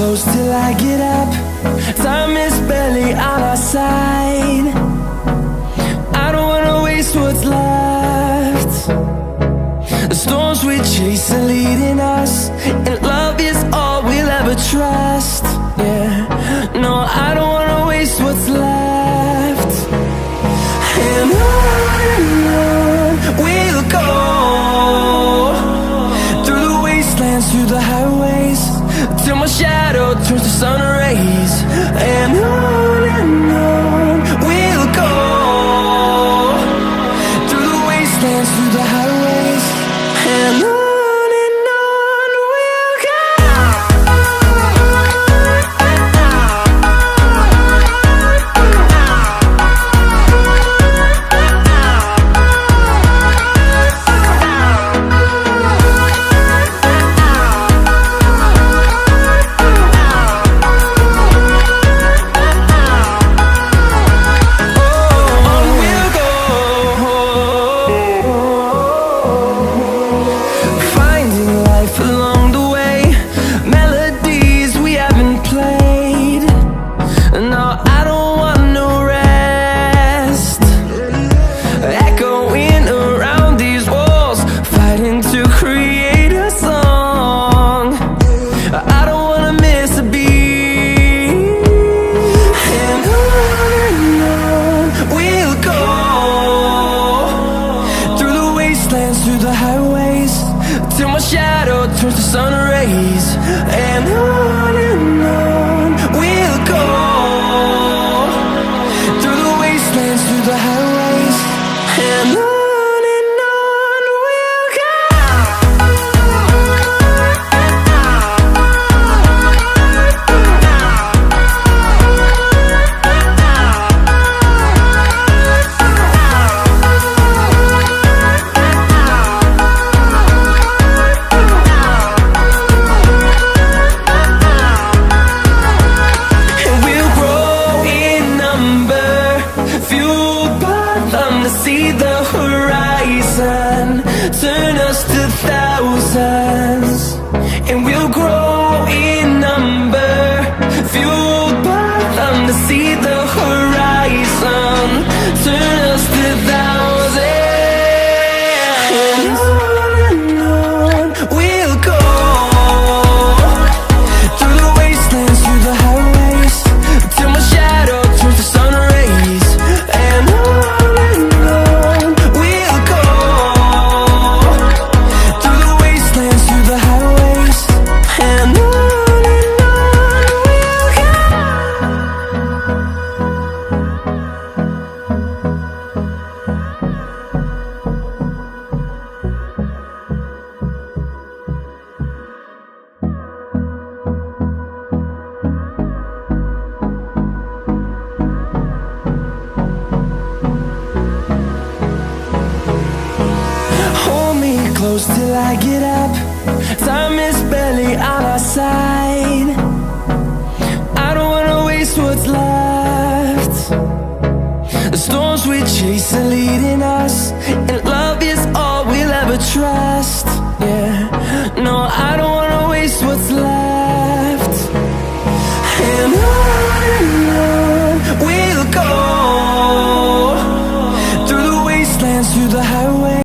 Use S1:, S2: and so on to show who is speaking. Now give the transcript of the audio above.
S1: close till I get up. Time is barely on our side. I don't wanna waste what's left. The storms we chase are leading us, and love is all we'll ever trust. Yeah, no, I don't wanna waste what's left. And on we'll go, through the wastelands, through the highways, till my shadow turns to sun rays. And on we'll go, through the wastelands, through the highways, and on we'll go. Through the highways, till my shadow turns to sun rays. And on we'll go, through the wastelands, through the highways, and on we'll go. See the horizon, turn us to thousands, and we'll grow in number, fueled by them. To see the horizon, turn us to thousands, and on we'll go, through the wastelands, through the highways, till my shadow turns to sun rays. And on close till I get up. Time is barely on our side. I don't wanna waste what's left. The storms we chase are leading us, and